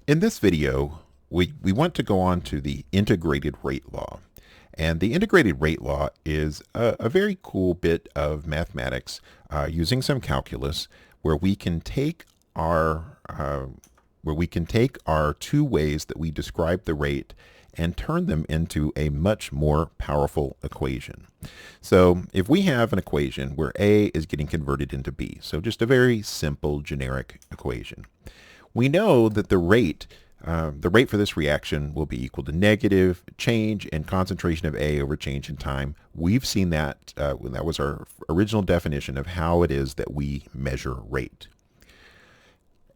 In this video, we want to go on to the integrated rate law. And the integrated rate law is a very cool bit of mathematics using some calculus where we can take our two ways that we describe the rate and turn them into a much more powerful equation. So if we have an equation where A is getting converted into B, so just a very simple generic equation, we know that the rate for this reaction will be equal to negative change in concentration of A over change in time. We've seen that, that was our original definition of how it is that we measure rate.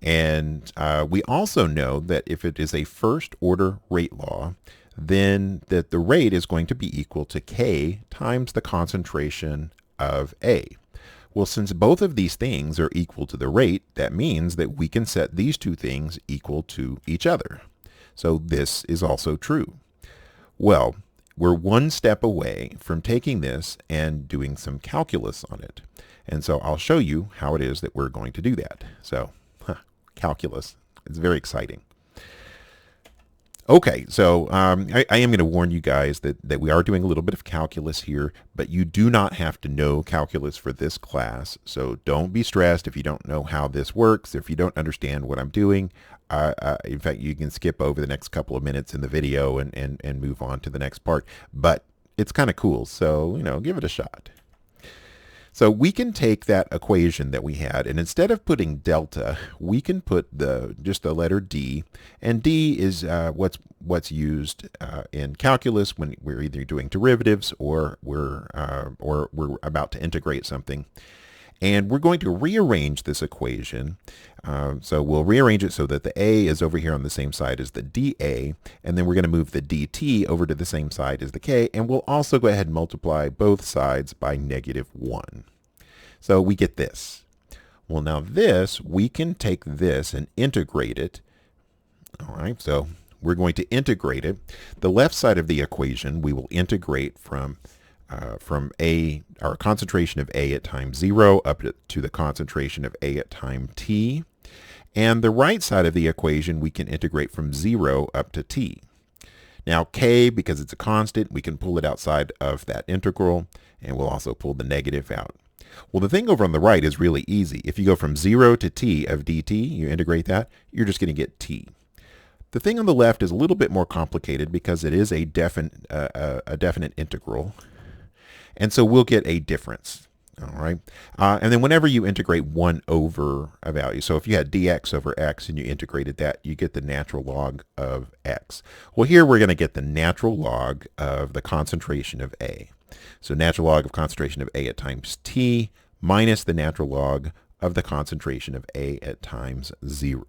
And we also know that if it is a first order rate law, then that the rate is going to be equal to K times the concentration of A. Well, since both of these things are equal to the rate, that means that we can set these two things equal to each other. So this is also true. Well, we're one step away from taking this and doing some calculus on it. And so I'll show you how it is that we're going to do that. So, calculus, it's very exciting. Okay, so I am going to warn you guys that we are doing a little bit of calculus here, but you do not have to know calculus for this class, so don't be stressed if you don't know how this works, if you don't understand what I'm doing. In fact, you can skip over the next couple of minutes in the video and move on to the next part, but it's kind of cool, so, give it a shot. So we can take that equation that we had, and instead of putting delta, we can put just the letter D, and D is what's used in calculus when we're either doing derivatives or we're about to integrate something. And we're going to rearrange this equation. So we'll rearrange it so that the A is over here on the same side as the dA, and then we're going to move the dt over to the same side as the K, and we'll also go ahead and multiply both sides by -1. So we get this. Well, now this, we can take this and integrate it. All right, so we're going to integrate it. The left side of the equation, we will integrate from our concentration of A at time 0 up to the concentration of A at time t. And the right side of the equation, we can integrate from 0 up to t. Now K, because it's a constant, we can pull it outside of that integral, and we'll also pull the negative out. Well, the thing over on the right is really easy. If you go from 0 to t of dt, you integrate that, you're just going to get t. The thing on the left is a little bit more complicated because it is a definite integral. And so we'll get a difference, all right? And then whenever you integrate 1 over a value, so if you had dx over x and you integrated that, you get the natural log of x. Well, here we're going to get the natural log of the concentration of A. So natural log of concentration of A at times t minus the natural log of the concentration of A at times 0.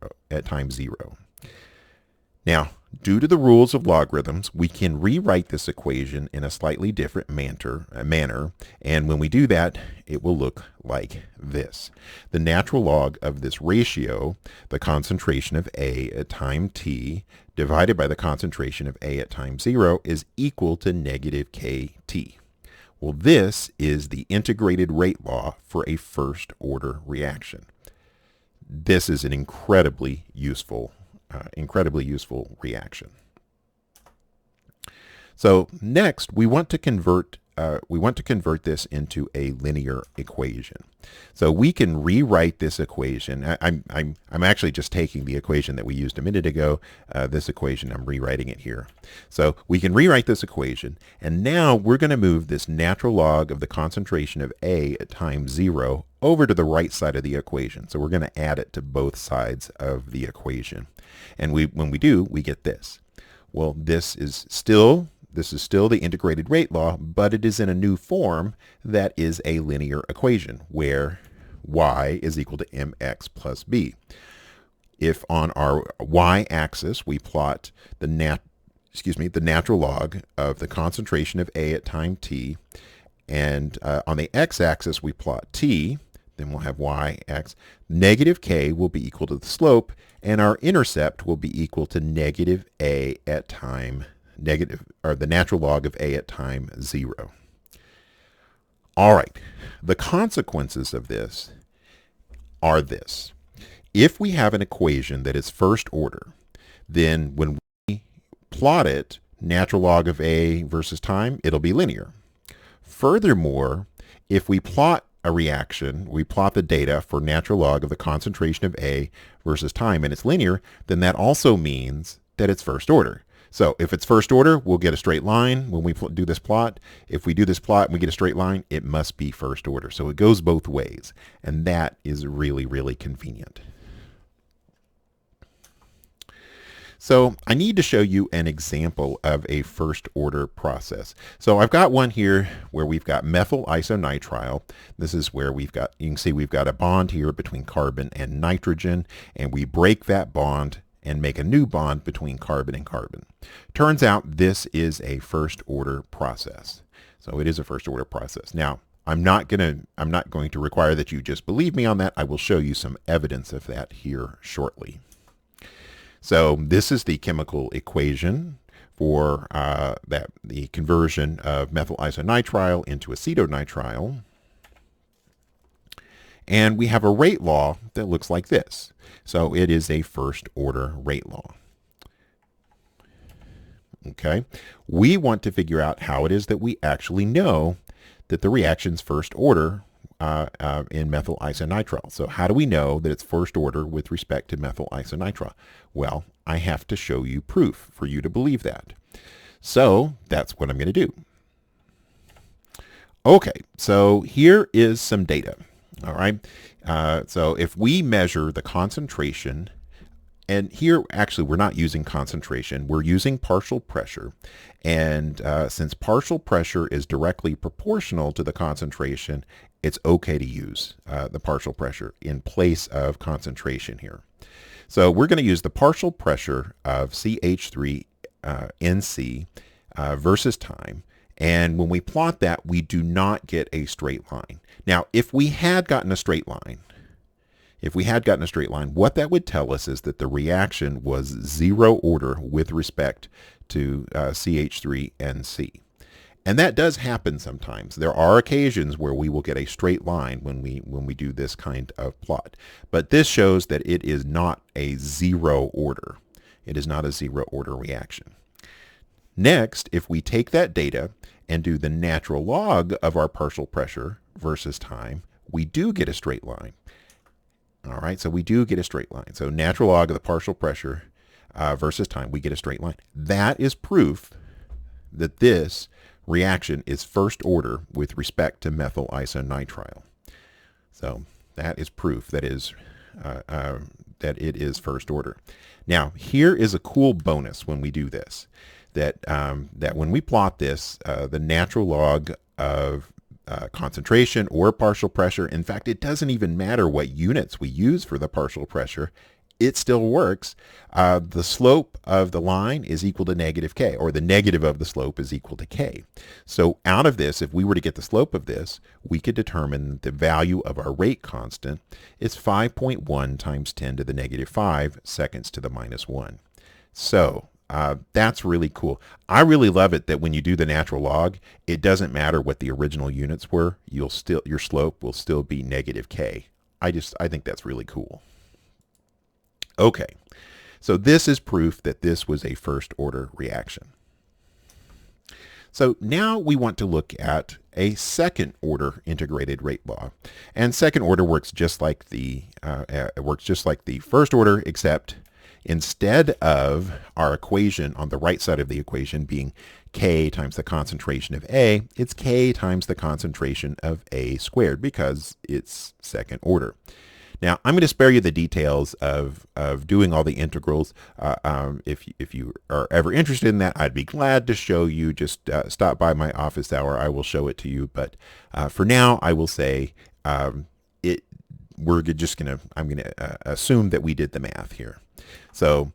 Now, due to the rules of logarithms, we can rewrite this equation in a slightly different manner, and when we do that, it will look like this. The natural log of this ratio, the concentration of A at time t, divided by the concentration of A at time 0, is equal to negative kt. Well, this is the integrated rate law for a first order reaction. This is an incredibly useful reaction. So next, we want to convert this into a linear equation. So we can rewrite this equation. I'm actually just taking the equation that we used a minute ago. This equation, I'm rewriting it here. So we can rewrite this equation, and now we're going to move this natural log of the concentration of A at time 0 over to the right side of the equation. So we're going to add it to both sides of the equation. And when we do, we get this. Well, this is still the integrated rate law, but it is in a new form that is a linear equation where y is equal to mx plus b. If on our y-axis we plot the natural log of the concentration of A at time t, and on the x-axis we plot t, then we'll have yx. Negative k will be equal to the slope, and our intercept will be equal to negative a at time the natural log of A at time 0. All right, the consequences of this are this. If we have an equation that is first order, then when we plot it, natural log of A versus time, it'll be linear. Furthermore, if we plot a reaction, we plot the data for natural log of the concentration of A versus time, and it's linear, then that also means that it's first order. So if it's first order, we'll get a straight line when we do this plot. If we do this plot and we get a straight line, it must be first order. So it goes both ways, and that is really, really convenient. So I need to show you an example of a first order process. So I've got one here where we've got methyl isonitrile. This is where you can see we've got a bond here between carbon and nitrogen, and we break that bond and make a new bond between carbon and carbon. Turns out this is a first order process. So it is a first order process. Now, I'm not going to require that you just believe me on that. I will show you some evidence of that here shortly. So this is the chemical equation for the conversion of methyl isonitrile into acetonitrile. And we have a rate law that looks like this. So it is a first order rate law. Okay, we want to figure out how it is that we actually know that the reaction's first order in methyl isonitrile. So how do we know that it's first order with respect to methyl isonitrile? Well, I have to show you proof for you to believe that. So that's what I'm going to do. Okay, so here is some data. All right, so if we measure the concentration, and here actually we're not using concentration, we're using partial pressure. And since partial pressure is directly proportional to the concentration, it's okay to use the partial pressure in place of concentration here. So we're going to use the partial pressure of CH3NC versus time. And when we plot that, we do not get a straight line. Now, if we had gotten a straight line, what that would tell us is that the reaction was zero order with respect to CH3NC. And that does happen sometimes. There are occasions where we will get a straight line when we do this kind of plot. But this shows that it is not a zero order. It is not a zero order reaction. Next, if we take that data and do the natural log of our partial pressure versus time, we do get a straight line. All right, so we do get a straight line. So natural log of the partial pressure versus time, we get a straight line. That is proof that this reaction is first order with respect to methyl isonitrile. So that is proof that it is first order. Now, here is a cool bonus when we do this. That when we plot this, the natural log of concentration or partial pressure, in fact, it doesn't even matter what units we use for the partial pressure, it still works. The slope of the line is equal to negative k, or the negative of the slope is equal to k. So out of this, if we were to get the slope of this, we could determine the value of our rate constant is 5.1 times 10 to the negative 5 seconds to the minus 1. So that's really cool. I really love it that when you do the natural log, it doesn't matter what the original units were. Your slope will still be negative k. I think that's really cool. Okay, so this is proof that this was a first order reaction. So now we want to look at a second order integrated rate law. And second order works just like the first order, except instead of our equation on the right side of the equation being k times the concentration of A, it's k times the concentration of A squared because it's second order. Now, I'm going to spare you the details of doing all the integrals. If you are ever interested in that, I'd be glad to show you. Just stop by my office hour. I will show it to you. But for now, I will say I'm going to assume that we did the math here. So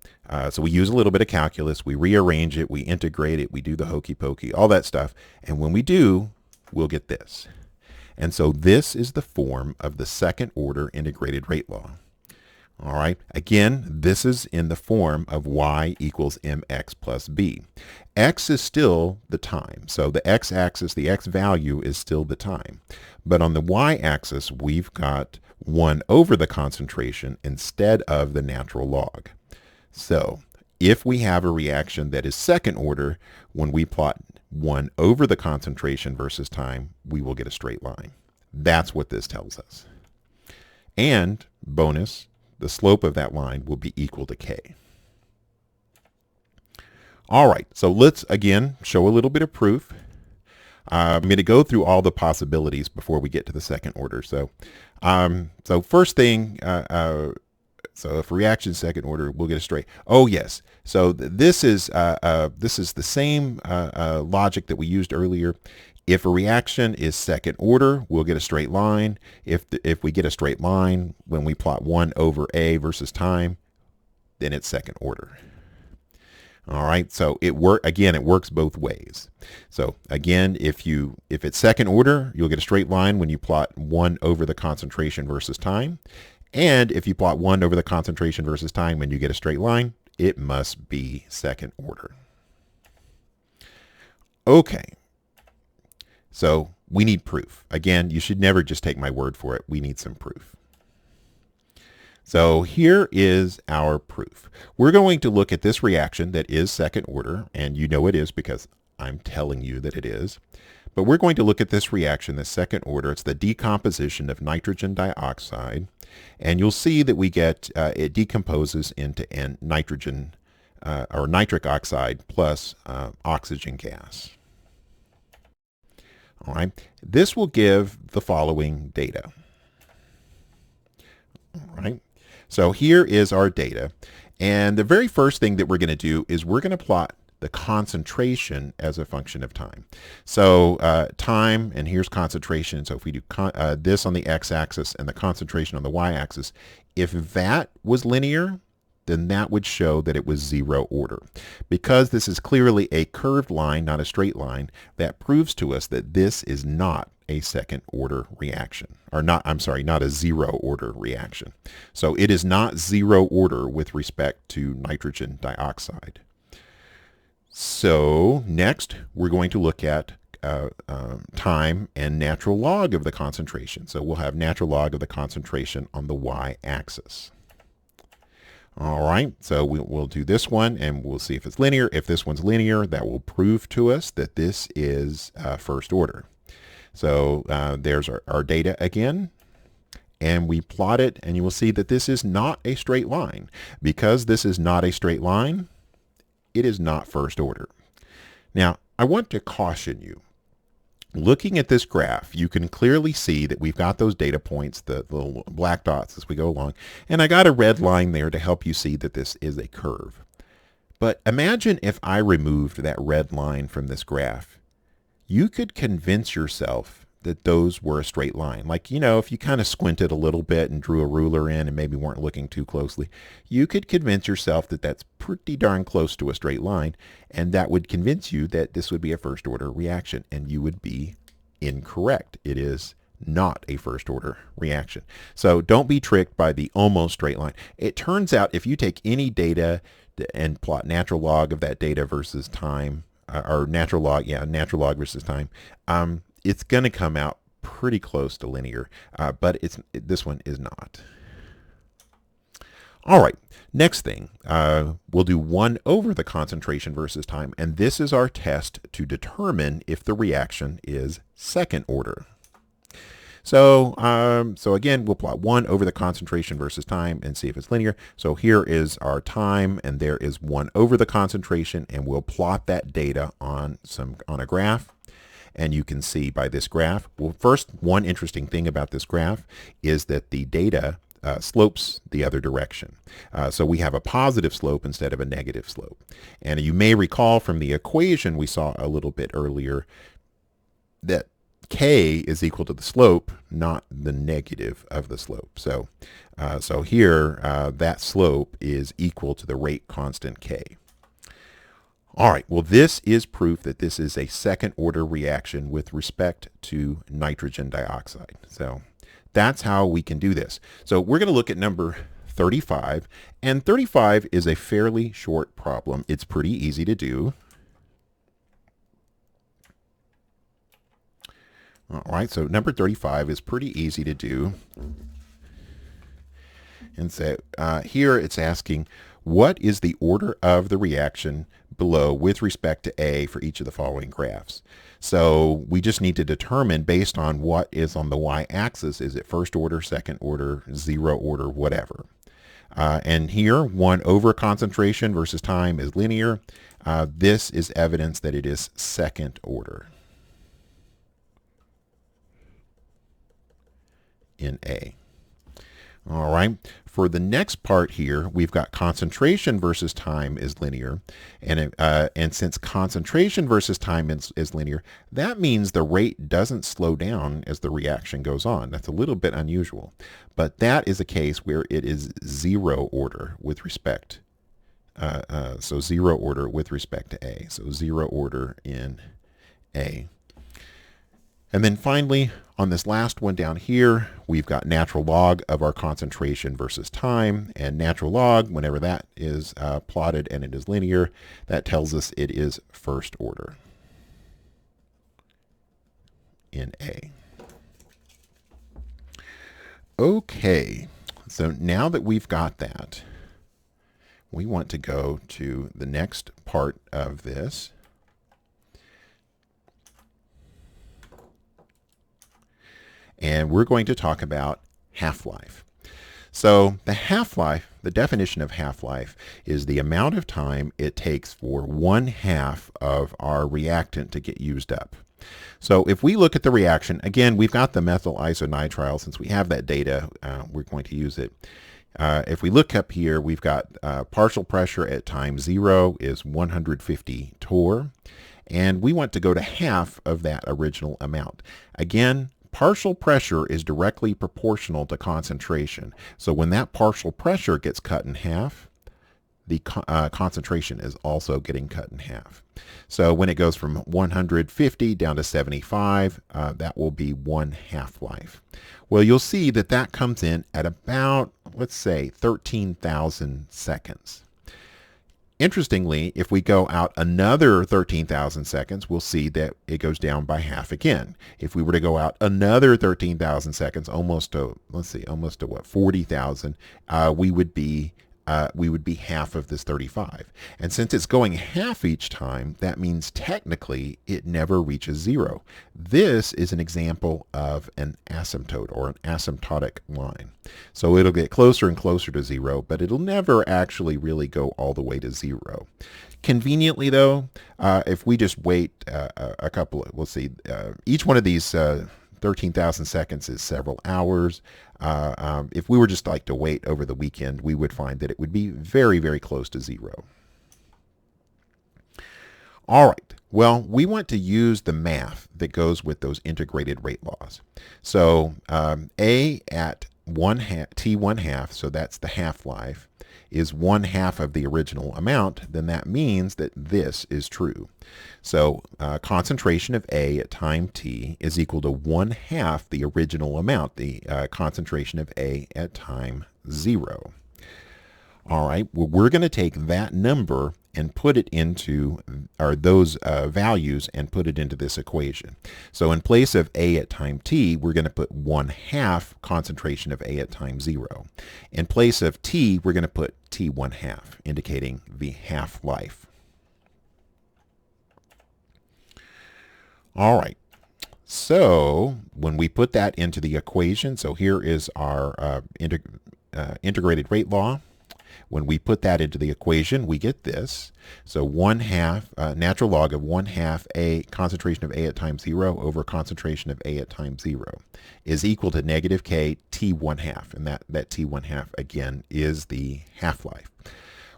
we use a little bit of calculus. We rearrange it. We integrate it. We do the hokey pokey, all that stuff. And when we do, we'll get this. And so this is the form of the second order integrated rate law. All right. Again, this is in the form of y equals mx plus b. X is still the time. So the x-axis, the x value is still the time. But on the y-axis, we've got 1 over the concentration instead of the natural log. So If we have a reaction that is second order, when we plot 1 over the concentration versus time, we will get a straight line. That's what this tells us. And bonus, the slope of that line will be equal to k. All right, so let's again show a little bit of proof. I'm going to go through all the possibilities before we get to the second order. So first thing, so if reaction second order, we'll get a straight. Oh yes. So this is the same logic that we used earlier. If a reaction is second order, we'll get a straight line. If we get a straight line when we plot 1 over A versus time, then it's second order. All right, so it works both ways. So again, if it's second order, you'll get a straight line when you plot 1 over the concentration versus time. And if you plot 1 over the concentration versus time when you get a straight line, it must be second order. Okay, so we need proof. Again, you should never just take my word for it. We need some proof. So here is our proof. We're going to look at this reaction that is second order, and you know it is because I'm telling you that it is. But we're going to look at this reaction, the second order. It's the decomposition of nitrogen dioxide. And you'll see that we get, it decomposes into nitrogen or nitric oxide plus oxygen gas. All right, this will give the following data. All right, so here is our data. And the very first thing that we're going to do is we're going to plot the concentration as a function of time. So time, and here's concentration. So if we do this on the x-axis and the concentration on the y-axis, if that was linear, then that would show that it was 0 order. Because this is clearly a curved line, not a straight line, that proves to us that this is not a second order reaction, or not a 0 order reaction. So it is not 0 order with respect to nitrogen dioxide. So next, we're going to look at time and natural log of the concentration. So we'll have natural log of the concentration on the y-axis. All right, so we'll do this one, and we'll see if it's linear. If this one's linear, that will prove to us that this is first order. So there's our data again, and we plot it, and you will see that this is not a straight line. Because this is not a straight line, it is not first order. Now, I want to caution you. Looking at this graph, you can clearly see that we've got those data points, the little black dots as we go along, and I got a red line there to help you see that this is a curve. But imagine if I removed that red line from this graph. You could convince yourself that those were a straight line. Like, you know, if you kind of squinted a little bit and drew a ruler in and maybe weren't looking too closely, you could convince yourself that that's pretty darn close to a straight line, and that would convince you that this would be a first order reaction, and you would be incorrect. It is not a first order reaction. So don't be tricked by the almost straight line. It turns out if you take any data and plot natural log of that data versus time, or natural log versus time, it's going to come out pretty close to linear, but this one is not. All right, next thing, we'll do 1 over the concentration versus time, and this is our test to determine if the reaction is second order. So, again, we'll plot 1 over the concentration versus time and see if it's linear. So here is our time, and there is 1 over the concentration, and we'll plot that data on a graph. And you can see by this graph, well, first, one interesting thing about this graph is that the data slopes the other direction. So we have a positive slope instead of a negative slope. And you may recall from the equation we saw a little bit earlier that k is equal to the slope, not the negative of the slope. So, here, that slope is equal to the rate constant k. All right, well, this is proof that this is a second order reaction with respect to nitrogen dioxide. So that's how we can do this. So we're going to look at number 35, and 35 is a fairly short problem. It's pretty easy to do. All right, so number 35 is pretty easy to do. And so here it's asking, what is the order of the reaction below with respect to A for each of the following graphs? So we just need to determine based on what is on the y-axis, is it first order, second order, zero order, whatever. And here, 1 over concentration versus time is linear. This is evidence that it is second order in A. All right. For the next part here, we've got concentration versus time is linear. And since concentration versus time is linear, that means the rate doesn't slow down as the reaction goes on. That's a little bit unusual. But that is a case where it is zero order with respect. So zero order with respect to A. So zero order in A. And then finally, on this last one down here, we've got natural log of our concentration versus time. And natural log, whenever that is plotted and it is linear, that tells us it is first order in A. Okay, so now that we've got that, we want to go to the next part of this. And we're going to talk about half-life. So the half-life, the definition of half-life is the amount of time it takes for 1/2 of our reactant to get used up. So if we look at the reaction, again, we've got the methyl isonitrile. Since we have that data, we're going to use it. If we look up here, we've got partial pressure at time 0 is 150 torr. And we want to go to half of that original amount. Again, partial pressure is directly proportional to concentration. So when that partial pressure gets cut in half, the concentration is also getting cut in half. So when it goes from 150 down to 75, that will be 1 half-life. Well, you'll see that that comes in at about, let's say, 13,000 seconds. Interestingly, if we go out another 13,000 seconds, we'll see that it goes down by half again. If we were to go out another 13,000 seconds, almost to, let's see, almost to what, 40,000, we would be half of this 35. And since it's going half each time, that means technically it never reaches 0. This is an example of an asymptote or an asymptotic line. So it'll get closer and closer to 0, but it'll never actually really go all the way to 0. Conveniently though, if we just wait a couple of, we'll see, each one of these 13,000 seconds is several hours. If we were just like to wait over the weekend, we would find that it would be very, very close to 0. All right. Well, we want to use the math that goes with those integrated rate laws. So A at T1/2, so that's the half-life, is 1/2 of the original amount, then that means that this is true. So concentration of A at time t is equal to 1/2 the original amount, the concentration of A at time 0. All right, well, we're going to take that number and put it into, or those values, and put it into this equation. So in place of A at time t, we're going to put 1/2 concentration of A at time 0. In place of t, we're going to put T1/2, indicating the half-life. All right, so when we put that into the equation, so here is our integrated rate law. When we put that into the equation, we get this. So 1/2, natural log of 1/2 A, concentration of A at time 0 over concentration of A at time 0 is equal to negative K T1/2. And that T1/2, again, is the half-life.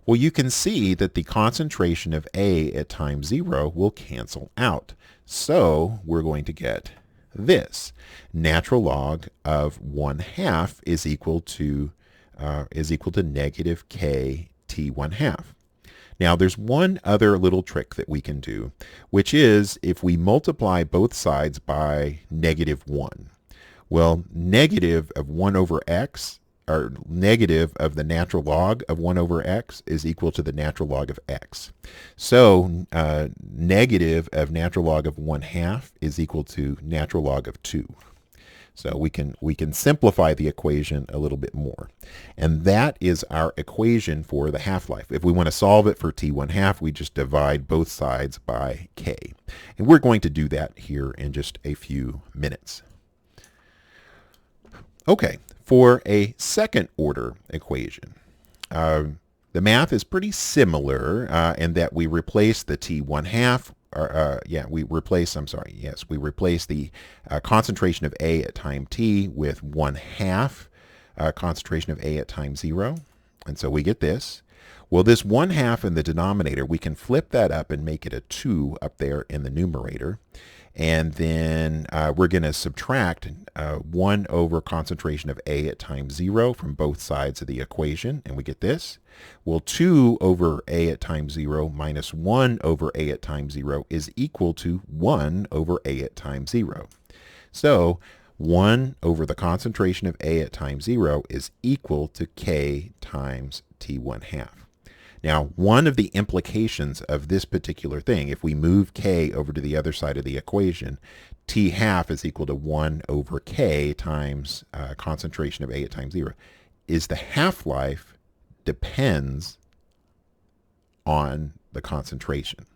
Well, you can see that the concentration of A at time 0 will cancel out. So we're going to get this. Natural log of 1/2 is equal to negative K T1/2. Now there's one other little trick that we can do, which is if we multiply both sides by -1. Well, negative of 1 over x, or negative of the natural log of 1 over x is equal to the natural log of x. So negative of natural log of 1/2 is equal to natural log of 2. So we can simplify the equation a little bit more. And that is our equation for the half-life. If we want to solve it for t1/2, we just divide both sides by k. And we're going to do that here in just a few minutes. Okay, for a second order equation, the math is pretty similar in that we replace the t1/2. We replace the concentration of A at time t with 1/2 concentration of A at time 0. And so we get this. Well, this 1/2 in the denominator, we can flip that up and make it a 2 up there in the numerator. And then we're going to subtract 1 over concentration of A at time 0 from both sides of the equation, and we get this. Well, 2 over A at time 0 minus 1 over A at time 0 is equal to 1 over A at time 0. So 1 over the concentration of A at time 0 is equal to K times t1/2. Now, one of the implications of this particular thing, if we move K over to the other side of the equation, t1/2 is equal to 1 over K times concentration of A at time 0, is the half-life depends on the concentration.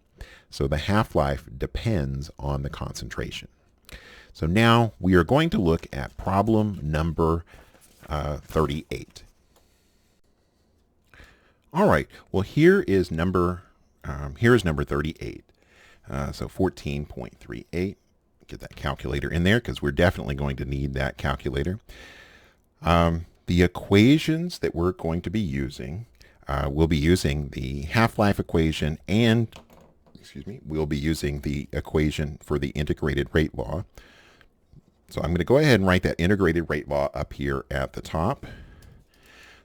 So the half-life depends on the concentration. So now we are going to look at problem number 38. All right, well, here is number 38. So 14.38. Get that calculator in there because we're definitely going to need that calculator. The equations that we're going to be using, we'll be using the half-life equation and, we'll be using the equation for the integrated rate law. So I'm going to go ahead and write that integrated rate law up here at the top.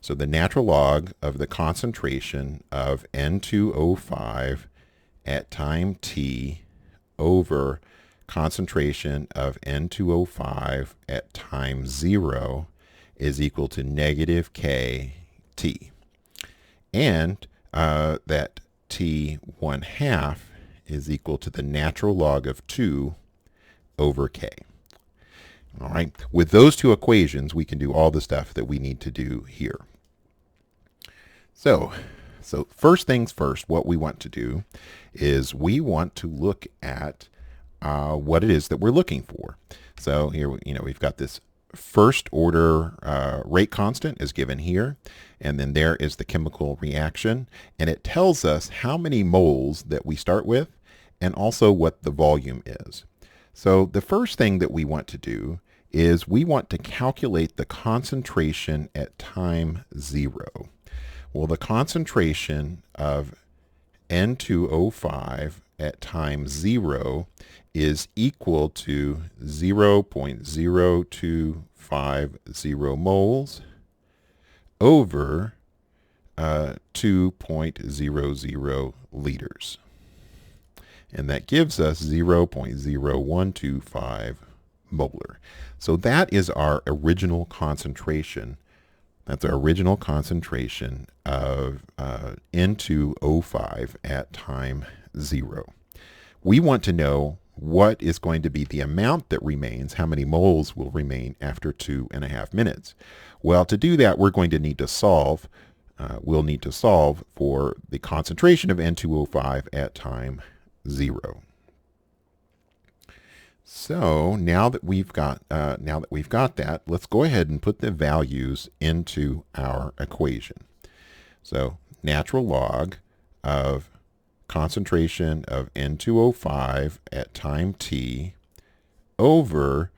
So the natural log of the concentration of N2O5 at time t over concentration of N2O5 at time 0 is equal to negative KT. And that T1/2 is equal to the natural log of 2 over K. All right, with those two equations, we can do all the stuff that we need to do here. So first things first, what we want to do is we want to look at what it is that we're looking for. So here, we've got this first order rate constant is given here, and then there is the chemical reaction, and it tells us how many moles that we start with and also what the volume is. So the first thing that we want to do is we want to calculate the concentration at time 0. Well, the concentration of N2O5 at time 0 is equal to 0.0250 moles over 2.00 liters. And that gives us 0.0125 molar. So that is our original concentration. That's our original concentration of N2O5 at time 0. We want to know what is going to be the amount that remains, how many moles will remain after 2.5 minutes. Well, to do that, we're going to need to solve. We'll need to solve for the concentration of N2O5 at time 0. So now that we've got that, let's go ahead and put the values into our equation. So natural log of concentration of N2O5 at time t over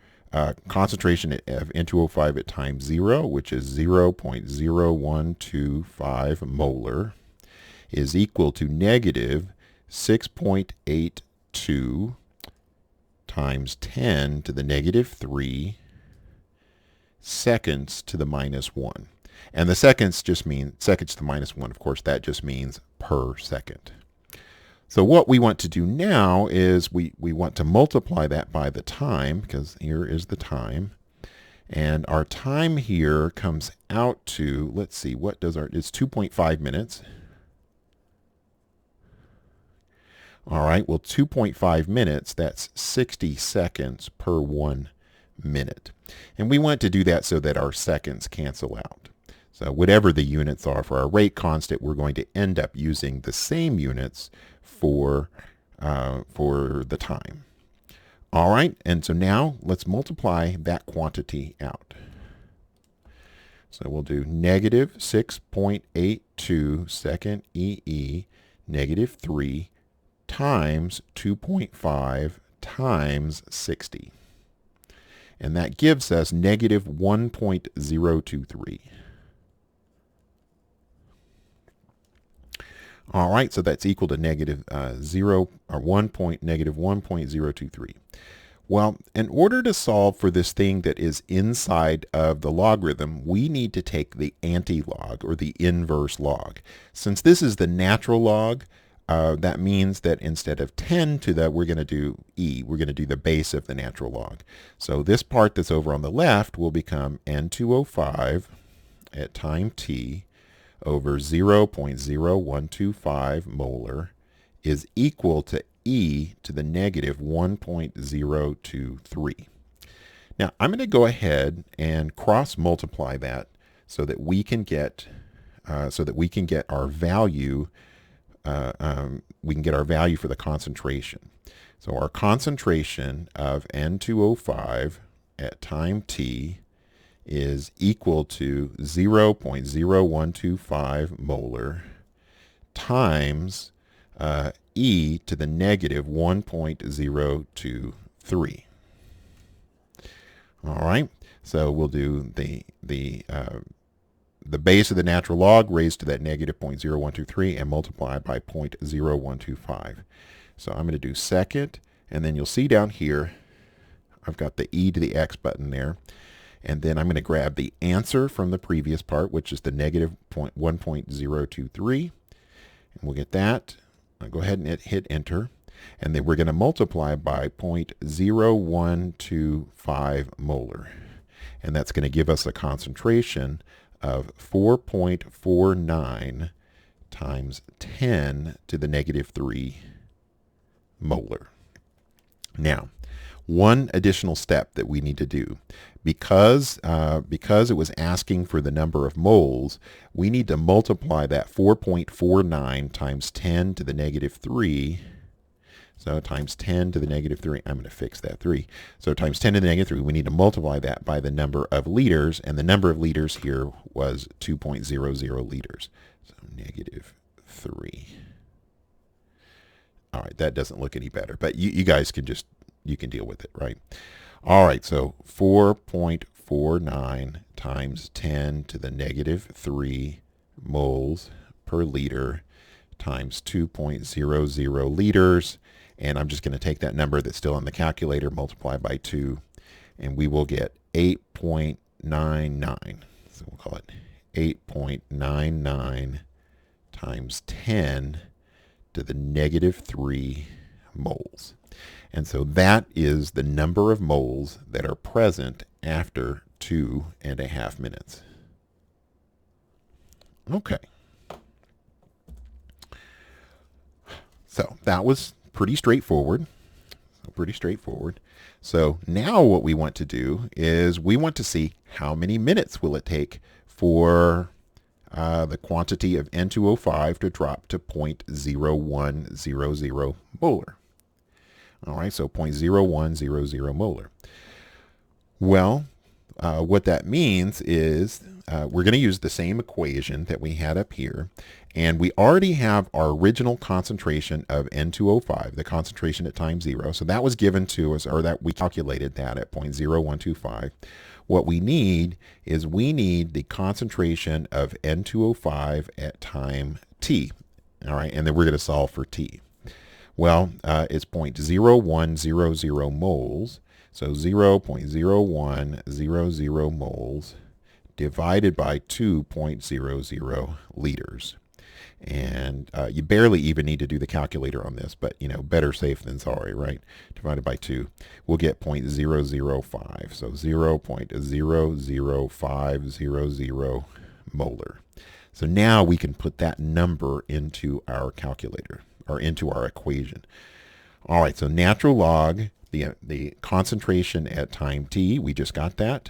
concentration of N2O5 at time 0, which is 0.0125 molar, is equal to negative 6.82 times 10 to the negative 3 seconds to the minus 1. And the seconds just mean seconds to the minus 1. Of course, that just means per second. So what we want to do now is we want to multiply that by the time, because here is the time. And our time here comes out to, let's see, it's 2.5 minutes. All right, well, 2.5 minutes, that's 60 seconds per 1 minute. And we want to do that so that our seconds cancel out. So whatever the units are for our rate constant, we're going to end up using the same units for the time. All right, and so now let's multiply that quantity out. So we'll do negative 6.82 second EE negative 3 times 2.5 times 60. And that gives us negative 1.023. All right, so that's equal to negative negative 1.023. Well, in order to solve for this thing that is inside of the logarithm, we need to take the anti-log or the inverse log. Since this is the natural log, that means that instead of 10 to the, we're going to do e. We're going to do the base of the natural log. So this part that's over on the left will become N2O5 at time t over 0.0125 molar is equal to e to the negative 1.023. Now I'm going to go ahead and cross multiply that so that we can get our value. We can get our value for the concentration. So our concentration of N2O5 at time t is equal to 0.0125 molar times e to the negative 1.023. All right, so we'll do the base of the natural log raised to that negative 0.0123 and multiply by 0.0125. So I'm going to do second, and then you'll see down here I've got the e to the x button there. And then I'm going to grab the answer from the previous part, which is the negative 1.023. And we'll get that. I'll go ahead and hit enter. And then we're going to multiply by 0.0125 molar. And that's going to give us a concentration of 4.49 times 10 to the negative 3 molar. Now, one additional step that we need to do, because it was asking for the number of moles, we need to multiply that 4.49 times 10 to the negative 3. So times 10 to the negative 3, I'm going to fix that 3. So times 10 to the negative 3, we need to multiply that by the number of liters, and the number of liters here was 2.00 liters. So negative 3. All right, that doesn't look any better, but you guys can just, you can deal with it, right? All right, so 4.49 times 10 to the negative 3 moles per liter times 2.00 liters. And I'm just going to take that number that's still on the calculator, multiply by 2, and we will get 8.99. So we'll call it 8.99 times 10 to the negative 3 moles. And so that is the number of moles that are present after 2.5 minutes. Okay. So that was pretty straightforward. So now what we want to do is we want to see how many minutes will it take for the quantity of N2O5 to drop to 0.0100 molar. All right, so 0.0100 molar. Well, what that means is we're going to use the same equation that we had up here, and we already have our original concentration of N2O5, the concentration at time 0. So that was given to us, or that we calculated that at 0.0125. What we need is we need the concentration of N2O5 at time t. All right, and then we're going to solve for t. Well, it's 0.0100 moles. So 0.0100 moles divided by 2.00 liters. And you barely even need to do the calculator on this, but you know, better safe than sorry, right? Divided by 2, we'll get 0.005. So 0.00500 molar. So now we can put that number into our calculator, or into our equation. All right, so natural log the concentration at time t, we just got that,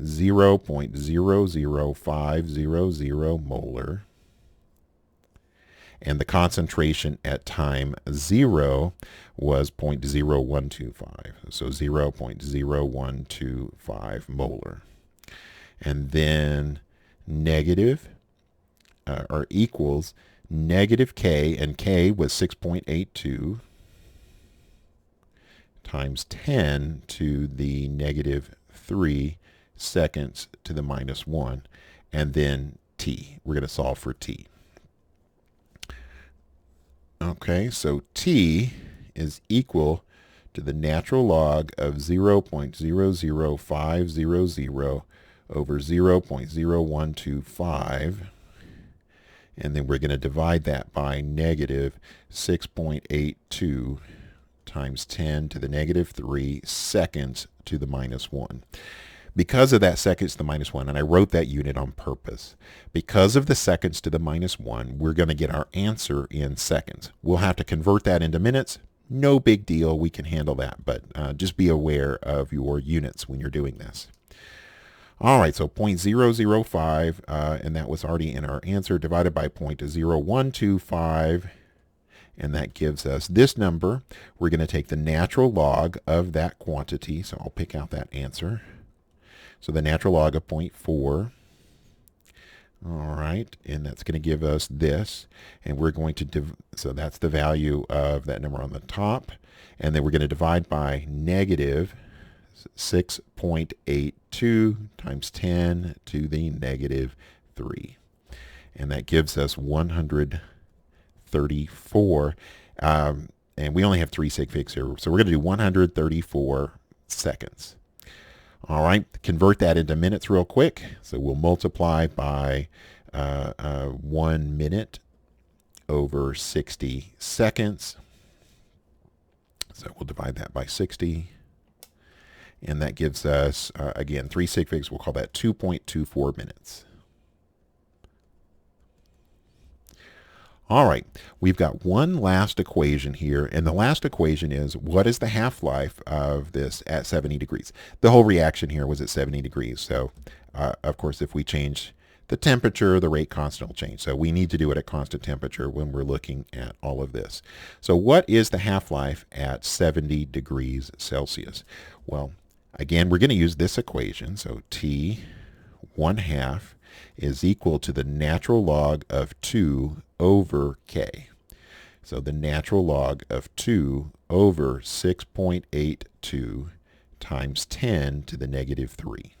0.000500 molar. And the concentration at time 0 was 0.0125, so 0.0125 molar. And then negative, or equals, negative K, and K was 6.82 times 10 to the negative 3 seconds to the minus 1, and then T. We're going to solve for T. Okay, so T is equal to the natural log of 0.00500 over 0.0125, and then we're going to divide that by negative 6.82 times 10 to the negative 3 seconds to the minus 1. Because of that seconds to the minus 1, and I wrote that unit on purpose, because of the seconds to the minus 1, we're going to get our answer in seconds. We'll have to convert that into minutes. No big deal. We can handle that, but just be aware of your units when you're doing this. All right, so 0.005, and that was already in our answer, divided by 0.0125, and that gives us this number. We're going to take the natural log of that quantity, so I'll pick out that answer. So the natural log of 0.4, all right, and that's going to give us this, and we're going to, so that's the value of that number on the top, and then we're going to divide by negative 6.82 times 10 to the negative 3, and that gives us 134, and we only have 3 sig figs here, so we're going to do 134 seconds. All right, convert that into minutes real quick. So we'll multiply by 1 minute over 60 seconds. So we'll divide that by 60. And that gives us, again, 3 sig figs. We'll call that 2.24 minutes. All right, we've got one last equation here, and the last equation is, what is the half-life of this at 70 degrees? The whole reaction here was at 70 degrees, so of course if we change the temperature, the rate constant will change. So we need to do it at constant temperature when we're looking at all of this. So what is the half-life at 70 degrees Celsius? Well, again, we're going to use this equation, so T 1/2 is equal to the natural log of 2 over K. So the natural log of 2 over 6.82 times 10 to the negative 3.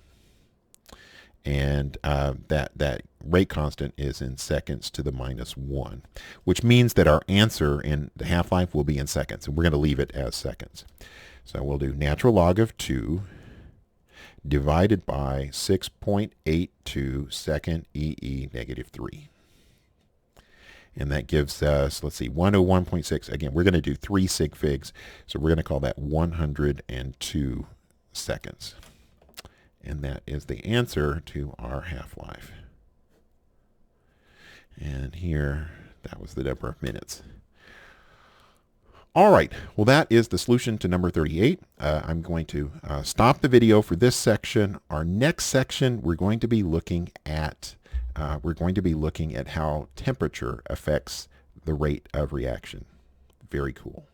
And that rate constant is in seconds to the minus 1, which means that our answer in the half-life will be in seconds, and we're going to leave it as seconds. So we'll do natural log of 2 divided by 6.82 second EE negative 3. And that gives us, let's see, 101.6. Again, we're going to do 3 sig figs, so we're going to call that 102 seconds. And that is the answer to our half-life. And here, that was the number of minutes. All right, well, that is the solution to number 38. I'm going to stop the video for this section. Our next section, we're going to be looking at how temperature affects the rate of reaction. Very cool.